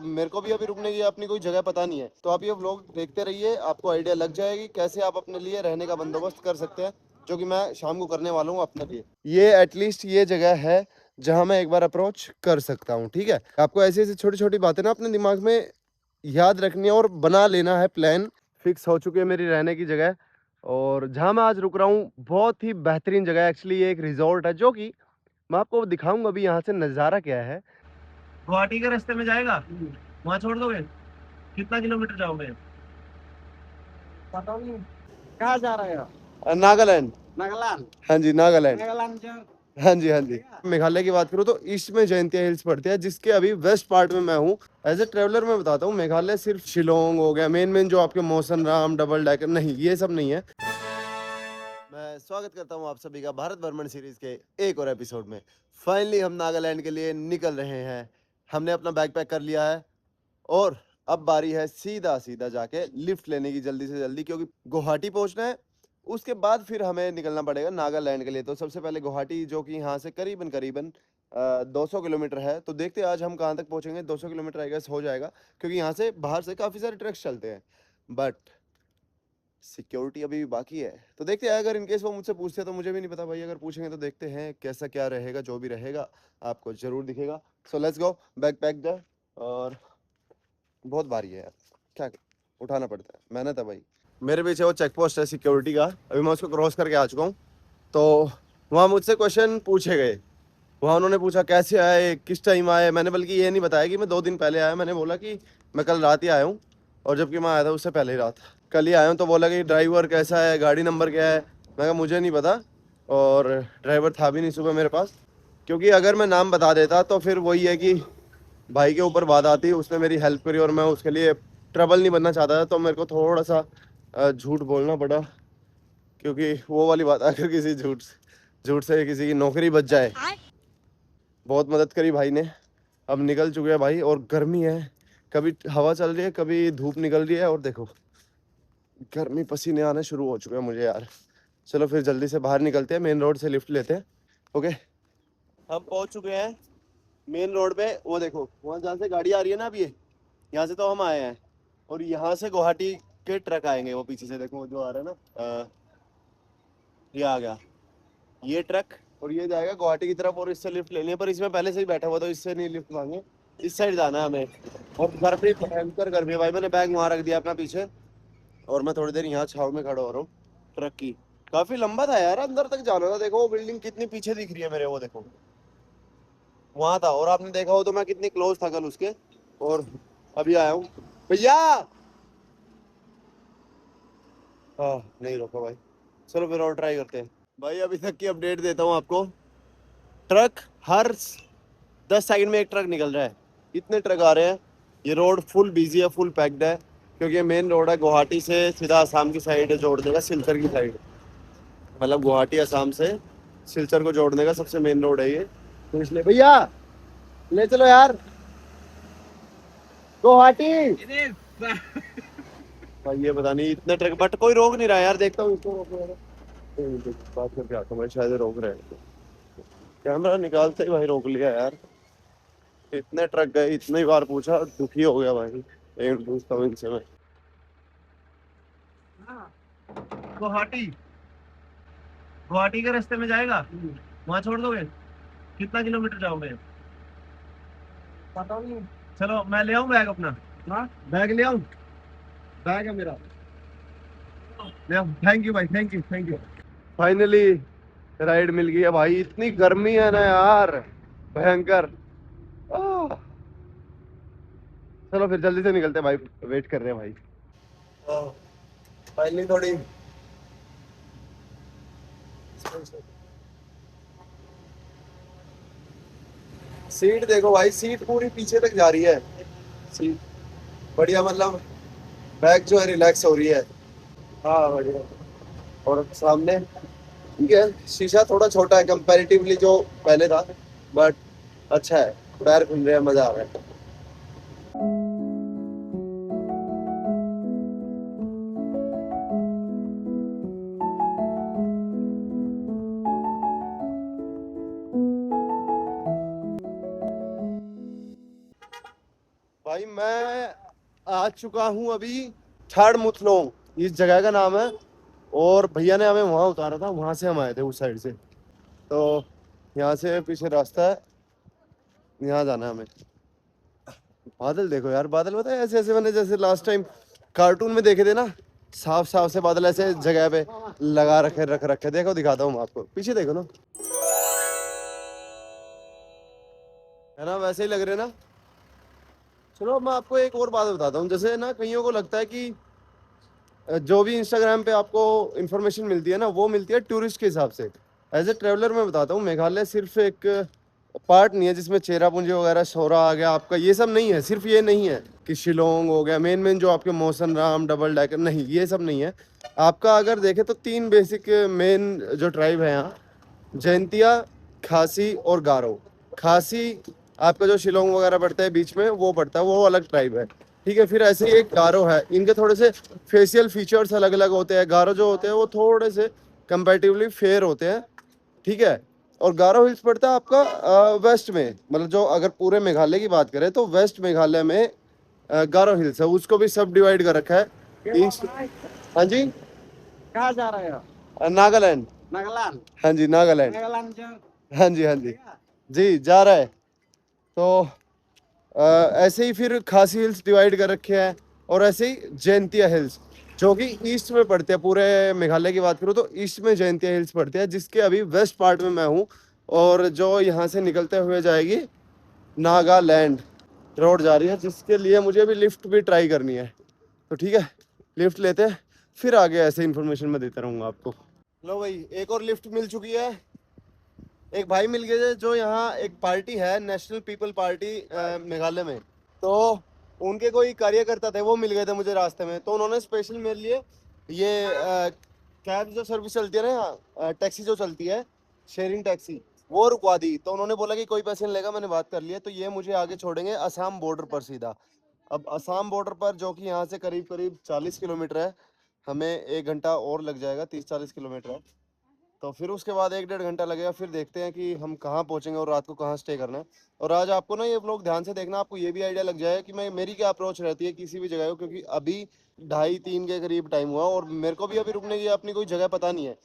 मेरे को भी अभी रुकने की अपनी कोई जगह पता नहीं है, तो आप ये व्लॉग देखते रहिए, आपको आइडिया लग जाएगी कैसे आप अपने लिए रहने का बंदोबस्त कर सकते हैं, जो कि मैं शाम को करने वाला हूँ अपने लिए। ये एटलीस्ट ये जगह है जहाँ मैं एक बार अप्रोच कर सकता हूँ। ठीक है, आपको ऐसी ऐसी छोटी छोटी बातें ना अपने दिमाग में याद रखनी है और बना लेना है प्लान। फिक्स हो चुकी है मेरी रहने की जगह, और जहाँ मैं आज रुक रहा हूँ बहुत ही बेहतरीन जगह है। एक्चुअली ये एक रिजॉर्ट है, जो कि मैं आपको दिखाऊंगा अभी यहाँ से नज़ारा क्या है। गुवाहाटी के रास्ते में जाएगा, वहाँ छोड़ दोगे? कितना किलोमीटर जाओगे? पता नहीं। कहाँ जा रहे हो? नागालैंड। नागालैंड? हाँ जी, नागालैंड। नागालैंड हाँ जी, हाँ जी। मेघालय की बात करूँ तो ईस्ट में जयंतिया हिल्स पड़ती है, जिसके अभी वेस्ट पार्ट में मैं हूँ। एज ए ट्रेवलर मैं बताता हूँ, मेघालय सिर्फ शिलोंग हो गया, मेन जो आपके मौसन राम, डबल डेकर, नहीं ये सब नहीं है। मैं स्वागत करता हूँ आप सभी का भारत भ्रमण सीरीज के एक और एपिसोड में। फाइनली हम नागालैंड के लिए निकल रहे हैं। हमने अपना बैग पैक कर लिया है और अब बारी है सीधा सीधा जाके लिफ्ट लेने की, जल्दी से जल्दी, क्योंकि गुवाहाटी पहुंचना है। उसके बाद फिर हमें निकलना पड़ेगा नागालैंड के लिए। तो सबसे पहले गुवाहाटी, जो कि यहाँ से करीबन करीबन 200 किलोमीटर है। तो देखते हैं आज हम कहाँ तक पहुँचेंगे। 200 किलोमीटर आई गेस हो जाएगा, क्योंकि यहाँ से बाहर से काफ़ी सारे ट्रक्स चलते हैं, बट सिक्योरिटी अभी भी बाकी है। तो देखते हैं, अगर इनकेस वो मुझसे पूछते हैं तो मुझे भी नहीं पता भाई, अगर पूछेंगे तो देखते हैं कैसा क्या रहेगा। जो भी रहेगा आपको जरूर दिखेगा। So let's go, bag pack the. और बहुत भारी है यार, क्या उठाना पड़ता है, मेहनत है भाई। मेरे पीछे वो चेक पोस्ट है सिक्योरिटी का, अभी मैं उसको क्रॉस करके आ चुका हूँ। तो वहाँ मुझसे क्वेश्चन पूछे गए। वहाँ उन्होंने पूछा कैसे आए, किस टाइम आए। मैंने बल्कि ये नहीं बताया कि मैं 2 दिन पहले आया। मैंने बोला कि मैं कल रात ही आया हूँ, और जबकि मैं आया था उससे पहले ही रात, कल ही आया हूँ। तो बोला कि ड्राइवर कैसा है, गाड़ी नंबर क्या है। मैं कहा मुझे नहीं पता, और ड्राइवर था भी नहीं सुबह मेरे पास, क्योंकि अगर मैं नाम बता देता तो फिर वही है कि भाई के ऊपर बात आती। उसने मेरी हेल्प करी और मैं उसके लिए ट्रबल नहीं बनना चाहता था, तो मेरे को थोड़ा सा झूठ बोलना पड़ा, क्योंकि वो वाली बात, अगर किसी झूठ झूठ से किसी की नौकरी बच जाए। बहुत मदद करी भाई ने। अब निकल चुके हैं भाई, और गर्मी है, कभी हवा चल रही है कभी धूप निकल रही है, और देखो गर्मी, पसीने आने शुरू हो चुके हैं मुझे यार। चलो फिर जल्दी से बाहर निकलते हैं, मेन रोड से लिफ्ट लेते हैं। ओके, हम पहुंच चुके हैं मेन रोड पे। वो देखो वहाँ जहाँ से गाड़ी आ रही है ना, अब ये यहाँ से तो हम आए हैं, और यहाँ से गुवाहाटी के ट्रक आएंगे। वो पीछे से देखो वो जो आ रहा है ना, ये आ गया ये ट्रक, और ये जाएगा गुवाहाटी की तरफ। और इससे लिफ्ट लेनी है, पर इसमें पहले से ही बैठा हुआ, तो इससे नहीं लिफ्ट मांगे। इस साइड जाना है हमें। और गर्मी, भयंकर गर्मी है भाई। मैंने बैग वहाँ रख दिया अपना पीछे, और मैं थोड़ी देर यहाँ छाव में खड़ा हो रहा हूँ ट्रक की। काफी लंबा था यार, अंदर तक जाना था। देखो वो बिल्डिंग कितनी पीछे दिख रही है मेरे, वो देखो वहां था। और आपने देखा हो तो मैं कितनी क्लोज था कल उसके, और अभी आया हूँ भैया। हाँ नहीं रोका भाई, चलो फिर और ट्राई करते हैं। भाई अभी तक की अपडेट देता हूँ आपको। ट्रक हर 10 सेकंड में एक ट्रक निकल रहा है, इतने ट्रक आ रहे हैं। ये रोड फुल बिजी है, फुल पैक्ड है, क्योंकि ये मेन रोड है गुवाहाटी से सीधा आसाम की साइड जोड़ देगा, सिलचर की साइड। मतलब गुवाहाटी आसाम से सिलचर को जोड़ने का सबसे मेन रोड है ये। तो इसलिए भैया ले चलो यार गुवाहाटी। भाई ये पता नहीं इतने ट्रक, बट कोई रोक नहीं रहा यार। देखता हूँ इसको बात करके आता हूँ भाई, शायद रोक रहे हैं। कैमरा निकालते ही भाई रोक लिया यार। इतने ट्रक गए, इतनी बार पूछा, दुखी हो गया भाई। एक पूछता हूँ इनसे मैं। गुवाहाटी, गुवाहाटी के रास्ते में जाएगा, वहाँ छोड़ दोगे? कितना किलोमीटर जाओगे? पता नहीं। चलो मैं ले आऊँ बैग अपना? हाँ बैग ले आऊँ, बैग है मेरा, ले आऊँ। थैंक यू भाई, thank you thank you. Finally ride मिल गई है भाई। इतनी गर्मी है ना यार, भयंकर। आह, चलो फिर जल्दी से निकलते हैं भाई, वेट कर रहे हैं भाई। फाइनली थोड़ी सीट देखो भाई, सीट पूरी पीछे तक जा रही है। सीट बढ़िया, मतलब बैक जो है रिलैक्स हो रही है। हाँ बढ़िया। और सामने ठीक है, शीशा थोड़ा छोटा है कंपैरेटिवली जो पहले था, बट अच्छा है। पैर घूम रहे हैं, मजा आ रहा है। भाई मैं आ चुका हूँ अभी थाड़ मुथलोंग, इस जगह का नाम है। और भैया ने हमें वहाँ उतारा था, वहाँ से हम आए थे उस साइड से। तो यहाँ से पीछे रास्ता है, यहाँ जाना है हमें। बादल देखो यार, बादल पता है ऐसे ऐसे बने जैसे लास्ट टाइम कार्टून में देखे थे ना, साफ साफ से बादल ऐसे जगह पे लगा रख रखे। देखो दिखाता हूँ मैं आपको, पीछे देखो ना, है ना वैसे ही लग रहे ना। चलो मैं आपको एक और बात बताता हूँ। जैसे ना कईयों को लगता है कि जो भी इंस्टाग्राम पे आपको इन्फॉर्मेशन मिलती है ना, वो मिलती है टूरिस्ट के हिसाब से। एज ए ट्रेवलर मैं बताता हूँ, मेघालय सिर्फ एक पार्ट नहीं है जिसमें चेरापूंजी वगैरह, शोरा आ गया आपका, ये सब नहीं है। सिर्फ ये नहीं है कि शिलोंग हो गया मेन मेन जो आपके मौसन राम डबल डेकर, नहीं ये सब नहीं है। आपका अगर देखें तो तीन बेसिक मेन जो ट्राइब है यहाँ, जैंतिया, खासी और गारो। खासी आपका जो शिलोंग वगैरह पड़ता है बीच में वो पड़ता है, वो अलग ट्राइब है। ठीक है, फिर ऐसे ही एक गारो है। इनके थोड़े से फेशियल फीचर्स अलग अलग होते हैं। गारो जो होते हैं वो थोड़े से कंपैरेटिवली फेयर होते हैं। ठीक है, और गारो हिल्स पड़ता है आपका वेस्ट में, मतलब जो अगर पूरे मेघालय की बात करें तो वेस्ट मेघालय में गारो हिल्स है, उसको भी सब डिवाइड कर रखा है ईस्ट। हाँ जी, कहाँ जा रहे हो? नागालैंड। नागालैंड, हाँ जी नागालैंड। नागालैंड हाँ जी हाँ जी जी जा रहा है। तो ऐसे ही फिर खासी हिल्स डिवाइड कर रखे हैं, और ऐसे ही जैंतिया हिल्स जो कि ईस्ट में पड़ते हैं। पूरे मेघालय की बात करूँ तो ईस्ट में जैंतिया हिल्स पड़ते हैं, जिसके अभी वेस्ट पार्ट में मैं हूँ। और जो यहाँ से निकलते हुए जाएगी नागालैंड रोड जा रही है, जिसके लिए मुझे अभी लिफ्ट भी ट्राई करनी है। तो ठीक है, लिफ्ट लेते हैं, फिर आगे ऐसे इन्फॉर्मेशन मैं देता रहूँगा आपको। लो भाई, एक और लिफ्ट मिल चुकी है। एक भाई मिल गए थे जो यहाँ एक पार्टी है, नेशनल पीपल पार्टी मेघालय में। तो उनके कोई कार्यकर्ता थे, वो मिल गए थे मुझे रास्ते में। तो उन्होंने स्पेशल मेरे लिए ये कैब जो सर्विस चलती है ना यहाँ, टैक्सी जो चलती है, शेयरिंग टैक्सी, वो रुकवा दी। तो उन्होंने बोला कि कोई पैसे नहीं लेगा, मैंने बात कर लिया। तो ये मुझे आगे छोड़ेंगे असम बॉर्डर पर सीधा। अब असम बॉर्डर पर, जो कि यहाँ से करीब करीब 40 किलोमीटर है, हमें 1 घंटा और लग जाएगा, 30-40 किलोमीटर है। तो फिर उसके बाद 1-1.5 घंटा लगेगा। फिर देखते हैं कि हम कहाँ पहुँचेंगे और रात को कहाँ स्टे करना है। और आज आपको ना ये व्लॉग ध्यान से देखना, आपको ये भी आइडिया लग जाएगा कि मैं मेरी क्या अप्रोच रहती है किसी भी जगह को। क्योंकि अभी 2:30-3 के करीब टाइम हुआ और मेरे को भी अभी रुकने की अपनी कोई जगह पता नहीं है।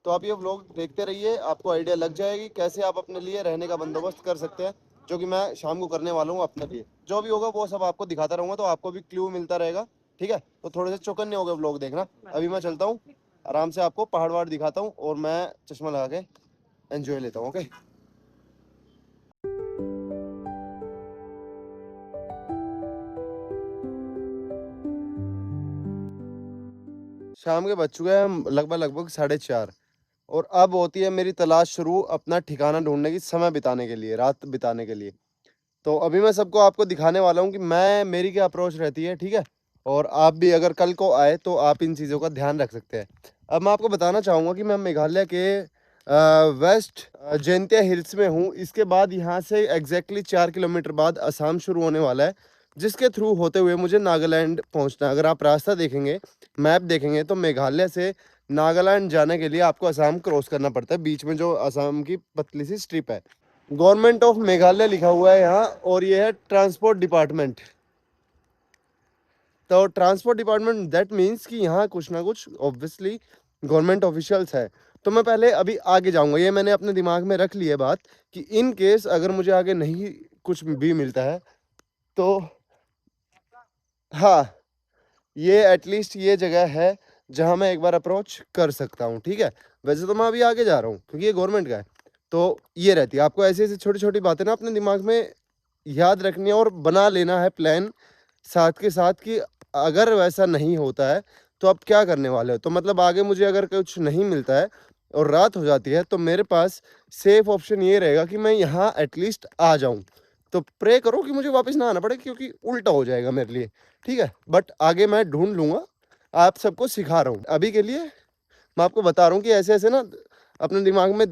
तो आप ये व्लॉग देखते रहिए, आपको आइडिया लग जाएगी कैसे आप अपने लिए रहने का बंदोबस्त कर सकते हैं, जो कि मैं शाम को करने वाला हूँ अपने लिए। जो भी होगा वो सब आपको दिखाता रहूँगा, तो आपको भी क्लू मिलता रहेगा। ठीक है, तो थोड़े से चौकन्ने हो गए व्लॉग देखना। अभी मैं चलता हूँ, आराम से आपको पहाड़ वहाड़ दिखाता हूँ, और मैं चश्मा लगा के एंजॉय लेता हूँ। ओके, शाम के बज चुके हैं लगभग लगभग 4:30, और अब होती है मेरी तलाश शुरू अपना ठिकाना ढूंढने की, समय बिताने के लिए, रात बिताने के लिए। तो अभी मैं सबको आपको दिखाने वाला हूँ कि मैं मेरी क्या अप्रोच रहती है। ठीक है, और आप भी अगर कल को आए तो आप इन चीज़ों का ध्यान रख सकते हैं। अब मैं आपको बताना चाहूँगा कि मैं मेघालय के वेस्ट जैंतिया हिल्स में हूँ। इसके बाद यहाँ से एग्जैक्टली 4 किलोमीटर बाद असम शुरू होने वाला है, जिसके थ्रू होते हुए मुझे नागालैंड पहुँचना है। अगर आप रास्ता देखेंगे, मैप देखेंगे, तो मेघालय से नागालैंड जाने के लिए आपको असम क्रॉस करना पड़ता है। बीच में जो असम की पतली सी स्ट्रिप है, गवर्नमेंट ऑफ मेघालय लिखा हुआ है यहाँ, और ये है ट्रांसपोर्ट डिपार्टमेंट। तो ट्रांसपोर्ट डिपार्टमेंट दैट मीन्स कि यहाँ कुछ ना कुछ ऑब्वियसली गवर्नमेंट ऑफिशियल्स है। तो मैं पहले अभी आगे जाऊँगा, ये मैंने अपने दिमाग में रख ली है बात, कि इन केस अगर मुझे आगे नहीं कुछ भी मिलता है तो हाँ, ये एटलीस्ट ये जगह है जहाँ मैं एक बार अप्रोच कर सकता हूँ। ठीक है, वैसे तो मैं अभी आगे जा रहा हूँ क्योंकि ये गवर्नमेंट का है। तो ये रहती है, आपको ऐसी ऐसी छोटी छोटी बातें ना अपने दिमाग में याद रखनी है और बना लेना है प्लान साथ के साथ, कि अगर वैसा नहीं होता है तो आप क्या करने वाले हो। तो मतलब आगे मुझे अगर कुछ नहीं मिलता है और रात हो जाती है, तो मेरे पास सेफ ऑप्शन ये रहेगा कि मैं यहाँ एटलीस्ट आ जाऊँ। तो प्रे करो कि मुझे वापस ना आना पड़े, क्योंकि उल्टा हो जाएगा मेरे लिए। ठीक है, बट आगे मैं ढूंढ लूँगा, आप सबको सिखा रहा हूँ। अभी के लिए मैं आपको बता रहा हूँ कि ऐसे ऐसे ना अपने दिमाग में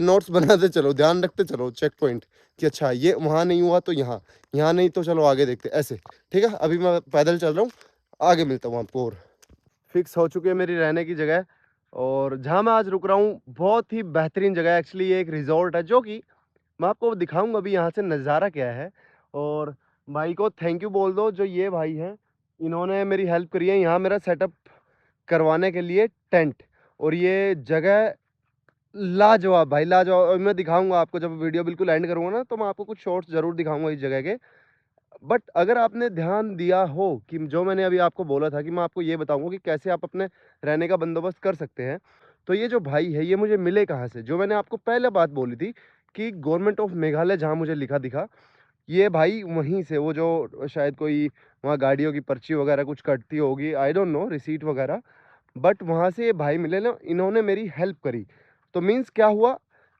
नोट्स बनाते चलो, ध्यान रखते चलो चेक पॉइंट, कि अच्छा ये वहाँ नहीं हुआ तो यहाँ, यहाँ नहीं तो चलो आगे देखते, ऐसे। ठीक है, अभी मैं पैदल चल रहा हूँ, आगे मिलता हूँ आपको। और फिक्स हो चुकी है मेरी रहने की जगह, और जहाँ मैं आज रुक रहा हूँ बहुत ही बेहतरीन जगह है। एक्चुअली ये एक रिजॉर्ट है, जो कि मैं आपको दिखाऊंगा अभी यहाँ से नज़ारा क्या है। और भाई को थैंक यू बोल दो, जो ये भाई हैं इन्होंने मेरी हेल्प करी है यहाँ मेरा सेटअप करवाने के लिए टेंट। और ये जगह लाजवाब भाई, लाजवाब। और मैं दिखाऊंगा आपको जब वीडियो बिल्कुल एंड करूंगा ना, तो मैं आपको कुछ शॉर्ट्स जरूर दिखाऊंगा इस जगह के। बट अगर आपने ध्यान दिया हो कि जो मैंने अभी आपको बोला था कि मैं आपको ये बताऊंगा कि कैसे आप अपने रहने का बंदोबस्त कर सकते हैं, तो ये जो भाई है ये मुझे मिले कहाँ से, जो मैंने आपको पहले बात बोली थी कि गवर्नमेंट ऑफ मेघालय जहाँ मुझे लिखा दिखा, ये भाई वहीं से, वो जो शायद कोई वहाँ गाड़ियों की पर्ची वगैरह कुछ कटती होगी, आई डोंट नो, रिसीट वगैरह। बट वहाँ से ये भाई मिले ना, इन्होंने मेरी हेल्प करी। तो मीन्स क्या हुआ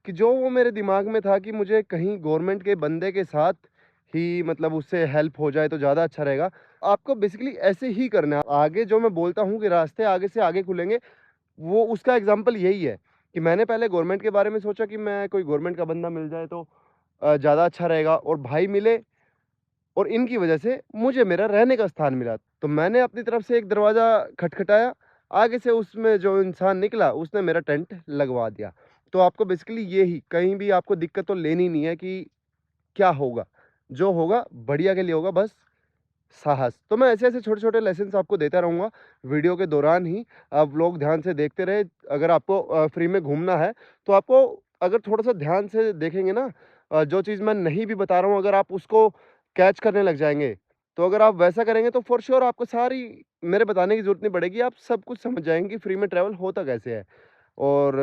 कि जो वो मेरे दिमाग में था कि मुझे कहीं गवर्नमेंट के बंदे के साथ ही मतलब उससे हेल्प हो जाए तो ज़्यादा अच्छा रहेगा। आपको बेसिकली ऐसे ही करना है। आगे जो मैं बोलता हूँ कि रास्ते आगे से आगे खुलेंगे, वो उसका एग्जाम्पल यही है कि मैंने पहले गवर्नमेंट के बारे में सोचा कि मैं कोई गवर्नमेंट का बंदा मिल जाए तो ज़्यादा अच्छा रहेगा, और भाई मिले और इनकी वजह से मुझे मेरा रहने का स्थान मिला। तो मैंने अपनी तरफ से एक दरवाज़ा खटखटाया, आगे से उसमें जो इंसान निकला उसने मेरा टेंट लगवा दिया। तो आपको बेसिकली ये ही, कहीं भी आपको दिक्कत तो लेनी नहीं है कि क्या होगा, जो होगा बढ़िया के लिए होगा, बस साहस। तो मैं ऐसे-ऐसे छोटे-छोटे लेसन्स आपको देता रहूँगा वीडियो के दौरान ही। आप लोग ध्यान से देखते रहे। अगर आपको फ्री में घूमना है, तो आपको अगर थोड़ा-सा ध्यान से देखेंगे ना, जो चीज़ मैं नहीं भी बता रहा हूँ, अगर आप उसको कैच करने लग जाएँगे, तो अगर आप वैसा करेंगे तो फ़ॉर श्योर आपको सारी मेरे बताने की ज़रूरत नहीं पड़ेगी, आप सब कुछ समझ जाएँगे कि फ्री में ट्रैवल होता कैसे है। और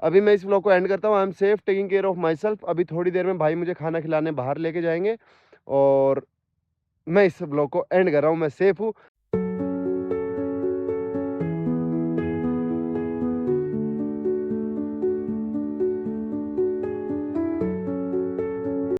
अभी मैं इस व्लॉग को एंड करता हूँ। I am safe taking care of my self. अभी थोड़ी देर में भाई मुझे खाना खिलाने बाहर लेके जाएँगे और मैं इस ब्लॉग को एंड कर रहा हूँ। मैं सेफ हूँ।